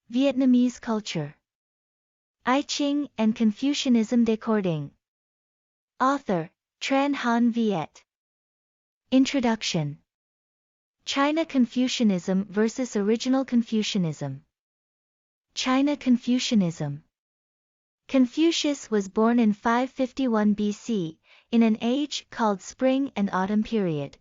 Vietnamese culture. I-Ching and Confucianism Decoding. Author, Tran Hon Viet. Introduction. China Confucianism versus original Confucianism. China Confucianism. Confucius was born in 551 BC, in an age called Spring and Autumn period.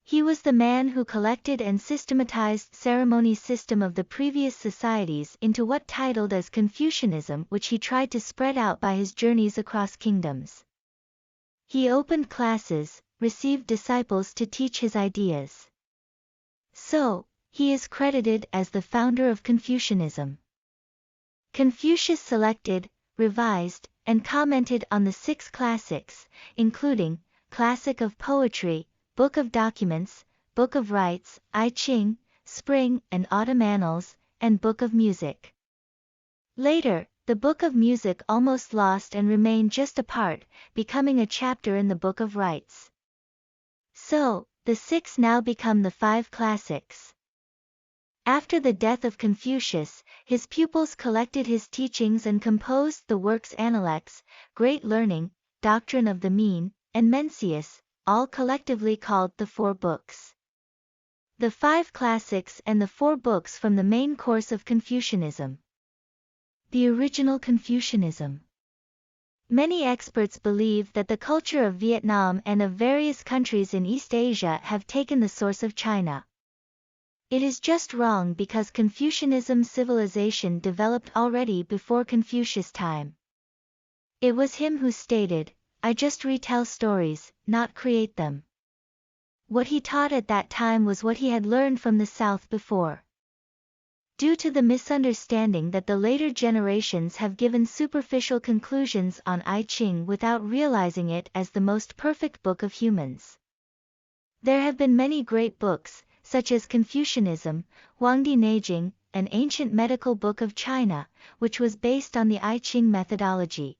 He was the man who collected and systematized ceremony system of the previous societies into what titled as Confucianism, which he tried to spread out by his journeys across kingdoms. He opened classes, received disciples to teach his ideas. So, he is credited as the founder of Confucianism. Confucius selected, revised, and commented on the 6 classics, including Classic of Poetry, Book of Documents, Book of Rites, I-Ching, Spring and Autumn Annals, and Book of Music. Later, the Book of Music almost lost and remained just a part, becoming a chapter in the Book of Rites. So, the 6 now become the 5 classics. After the death of Confucius, his pupils collected his teachings and composed the works Analects, Great Learning, Doctrine of the Mean, and Mencius, all collectively called the 4 books. The 5 classics and the 4 books from the main course of Confucianism. The original Confucianism. Many experts believe that the culture of Vietnam and of various countries in East Asia have taken the source of China. It is just wrong because Confucianism civilization developed already before Confucius' time. It was him who stated, "I just retell stories, not create them." What he taught at that time was what he had learned from the South before. Due to the misunderstanding that the later generations have given superficial conclusions on I-Ching without realizing it as the most perfect book of humans. There have been many great books, such as Confucianism, Huangdi Neijing, an ancient medical book of China, which was based on the I-Ching methodology.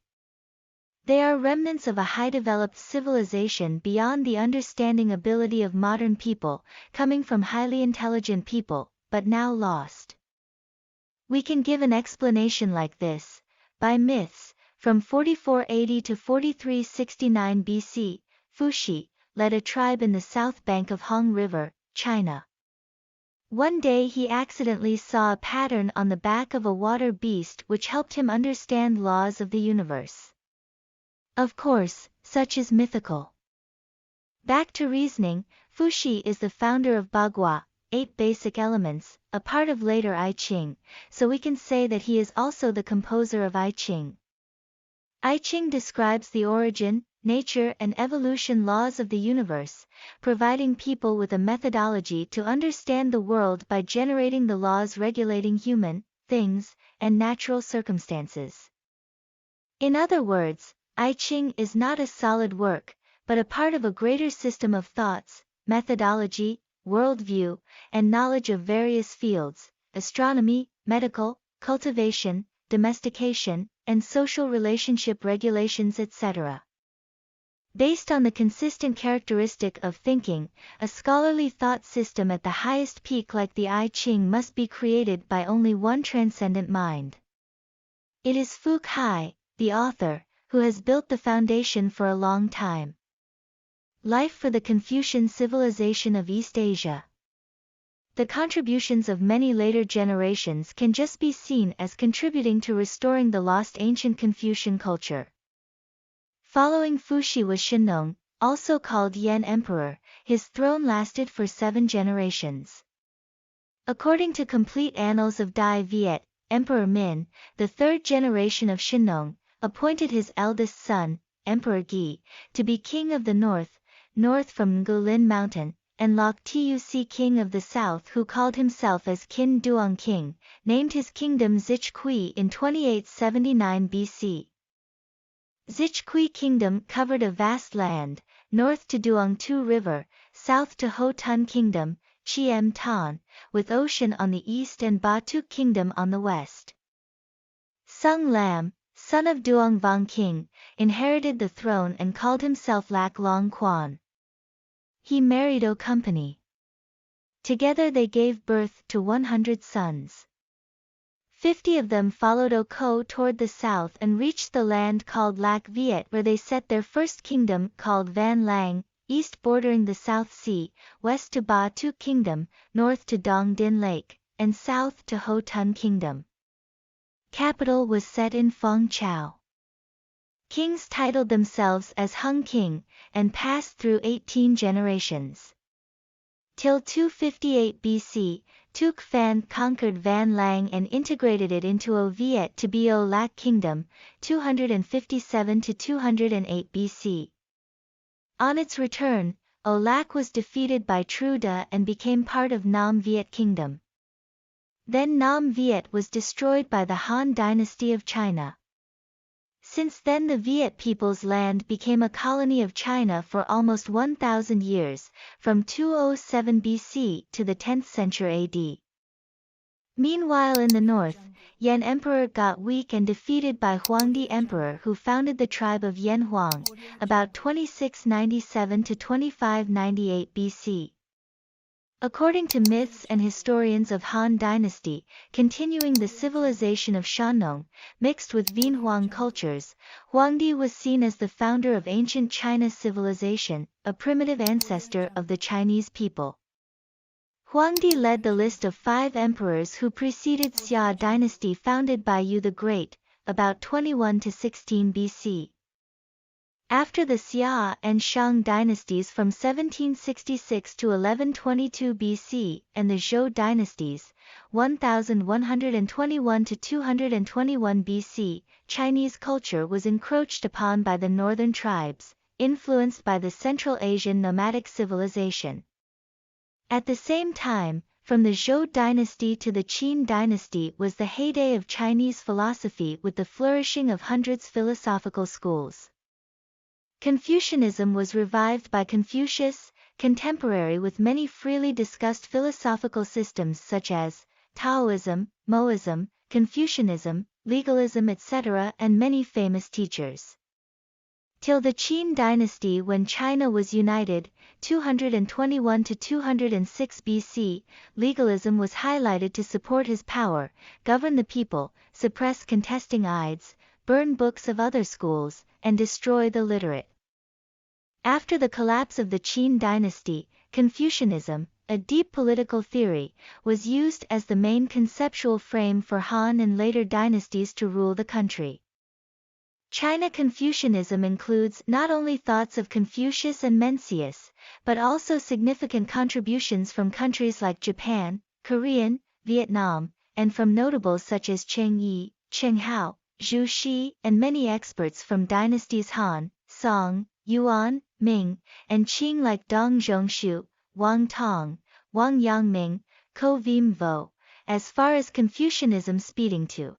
They are remnants of a high-developed civilization beyond the understanding ability of modern people, coming from highly intelligent people, but now lost. We can give an explanation like this, by myths. From 4480 to 4369 BC, Fuxi led a tribe in the south bank of Hong River, China. One day he accidentally saw a pattern on the back of a water beast which helped him understand laws of the universe. Of course, such is mythical. Back to reasoning, Fuxi is the founder of Bagua, 8 basic elements, a part of later I-Ching, so we can say that he is also the composer of I-Ching. I-Ching describes the origin, nature and evolution laws of the universe, providing people with a methodology to understand the world by generating the laws regulating human, things, and natural circumstances. In other words, I-Ching is not a solid work, but a part of a greater system of thoughts, methodology, worldview, and knowledge of various fields, astronomy, medical, cultivation, domestication, and social relationship regulations, etc. Based on the consistent characteristic of thinking, a scholarly thought system at the highest peak like the I-Ching must be created by only one transcendent mind. It is Fu Kai, the author, who has built the foundation for a long time. Life for the Confucian civilization of East Asia. The contributions of many later generations can just be seen as contributing to restoring the lost ancient Confucian culture. Following Fuxi was Shennong, also called Yan Emperor. His throne lasted for 7 generations. According to complete annals of Dai Viet, Emperor Min, the 3rd generation of Shennong, appointed his eldest son, Emperor Gi, to be king of the north from Ngulin Mountain, and Lok Tuc king of the south, who called himself as Kin Duong king, named his kingdom Zich Kui in 2879 BC. Zich Kui kingdom covered a vast land, north to Duong Tu River, south to Ho Tun kingdom, Chiem Tan, with ocean on the east and Ba Tuk kingdom on the west. Sung Lam, son of Duong Vong king, inherited the throne and called himself Lak Long Quan. He married O Company. Together they gave birth to 100 sons. 50 of them followed Oko toward the south and reached the land called Lac Viet, where they set their first kingdom called Van Lang, east bordering the South Sea, west to Ba Tu Kingdom, north to Dong Din Lake, and south to Ho Tun Kingdom. Capital was set in Fong Chau. Kings titled themselves as Hung King, and passed through 18 generations. Till 258 BC, Tuc Phan conquered Van Lang and integrated it into O Viet to be O Lac Kingdom, 257 to 208 BC. On its return, O Lac was defeated by Tru De and became part of Nam Viet Kingdom. Then Nam Viet was destroyed by the Han Dynasty of China. Since then the Viet people's land became a colony of China for almost 1,000 years, from 207 BC to the 10th century AD. Meanwhile in the north, Yan Emperor got weak and defeated by Huangdi Emperor, who founded the tribe of Yan Huang, about 2697 to 2598 BC. According to myths and historians of Han Dynasty, continuing the civilization of Shannong, mixed with Vien-Huang cultures, Huangdi was seen as the founder of ancient China civilization, a primitive ancestor of the Chinese people. Huangdi led the list of 5 emperors who preceded Xia dynasty founded by Yu the Great, about 21 to 16 BC. After the Xia and Shang dynasties from 1766 to 1122 BC and the Zhou dynasties, 1121 to 221 BC, Chinese culture was encroached upon by the northern tribes, influenced by the Central Asian nomadic civilization. At the same time, from the Zhou dynasty to the Qin dynasty was the heyday of Chinese philosophy with the flourishing of hundreds philosophical schools. Confucianism was revived by Confucius, contemporary with many freely discussed philosophical systems such as Taoism, Moism, Confucianism, legalism, etc., and many famous teachers. Till the Qin dynasty, when China was united, 221 to 206 BC, legalism was highlighted to support his power, govern the people, suppress contesting ides, burn books of other schools, and destroy the literate. After the collapse of the Qin dynasty, Confucianism, a deep political theory, was used as the main conceptual frame for Han and later dynasties to rule the country. China Confucianism includes not only thoughts of Confucius and Mencius, but also significant contributions from countries like Japan, Korean, Vietnam, and from notables such as Cheng Yi, Cheng Hao, Zhu Xi, and many experts from dynasties Han, Song, Yuan, Ming, and Qing like Dong Zhongshu, Wang Tong, Wang Yangming, Ko Vim Vo, as far as Confucianism speeding to.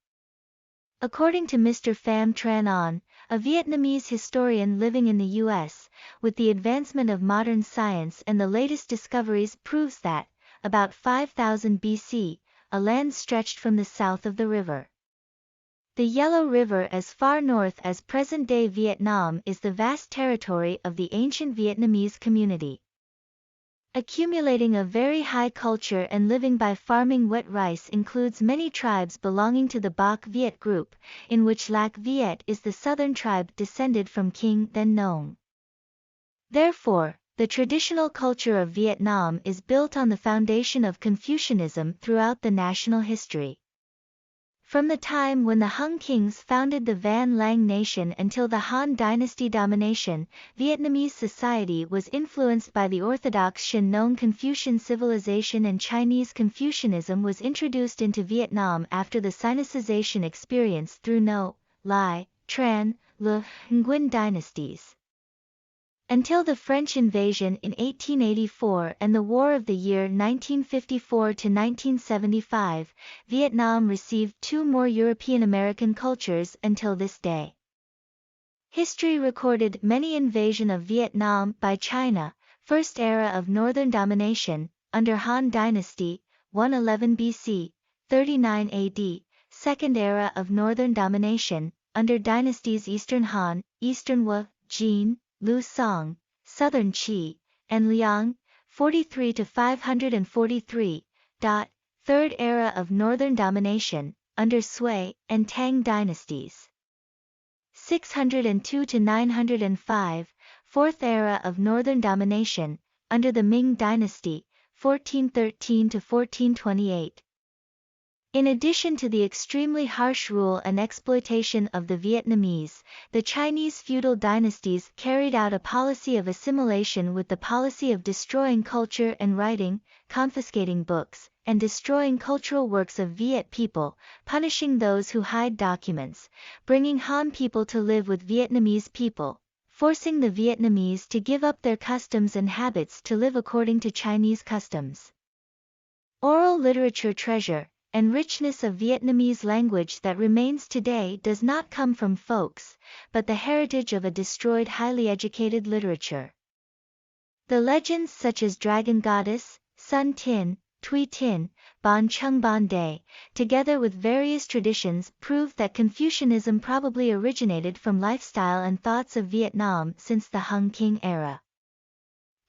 According to Mr. Pham Tran Hon, a Vietnamese historian living in the U.S., with the advancement of modern science and the latest discoveries proves that, about 5000 BC, a land stretched from the south of the river. The Yellow River as far north as present-day Vietnam is the vast territory of the ancient Vietnamese community. Accumulating a very high culture and living by farming wet rice includes many tribes belonging to the Bac Viet group, in which Lac Viet is the southern tribe descended from King then Nong. Therefore, the traditional culture of Vietnam is built on the foundation of Confucianism throughout the national history. From the time when the Hung kings founded the Van Lang nation until the Han dynasty domination, Vietnamese society was influenced by the orthodox Shin Nong Confucian civilization, and Chinese Confucianism was introduced into Vietnam after the Sinicization experience through No, Lai, Tran, Le, Nguyen dynasties. Until the French invasion in 1884 and the War of the Year 1954 to 1975, Vietnam received 2 more European American cultures until this day. History recorded many invasion of Vietnam by China, first era of northern domination, under Han Dynasty, 111 BC, 39 AD, second era of northern domination, under dynasties Eastern Han, Eastern Wu, Jin, Lu Song, Southern Qi, and Liang, 43 to 543. Third era of northern domination, under Sui and Tang dynasties. 602 to 905, Fourth Era of Northern Domination, under the Ming Dynasty, 1413 to 1428. In addition to the extremely harsh rule and exploitation of the Vietnamese, the Chinese feudal dynasties carried out a policy of assimilation with the policy of destroying culture and writing, confiscating books, and destroying cultural works of Viet people, punishing those who hide documents, bringing Han people to live with Vietnamese people, forcing the Vietnamese to give up their customs and habits to live according to Chinese customs. Oral literature treasure and richness of Vietnamese language that remains today does not come from folks, but the heritage of a destroyed highly educated literature. The legends such as Dragon Goddess, Sun Tin, Tui Tin, Bon Chung Bon Day, together with various traditions prove that Confucianism probably originated from lifestyle and thoughts of Vietnam since the Hung King era.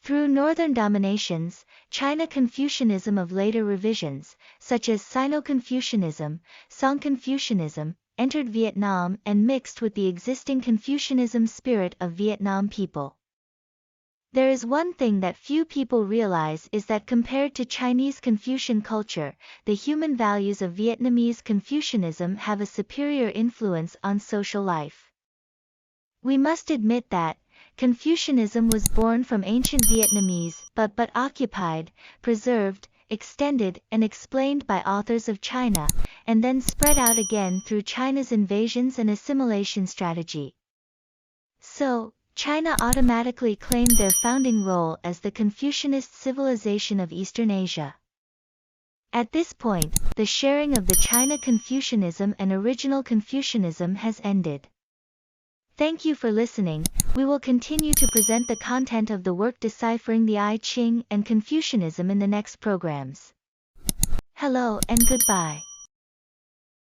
Through northern dominations, China Confucianism of later revisions, such as Sino-Confucianism, Song-Confucianism, entered Vietnam and mixed with the existing Confucianism spirit of Vietnam people. There is one thing that few people realize is that compared to Chinese Confucian culture, the human values of Vietnamese Confucianism have a superior influence on social life. We must admit that Confucianism was born from ancient Vietnamese but occupied, preserved, extended and explained by authors of China, and then spread out again through China's invasions and assimilation strategy. So, China automatically claimed their founding role as the Confucianist civilization of Eastern Asia. At this point, the sharing of the China Confucianism and original Confucianism has ended. Thank you for listening. We will continue to present the content of the work deciphering the I-Ching and Confucianism in the next programs. Hello and goodbye.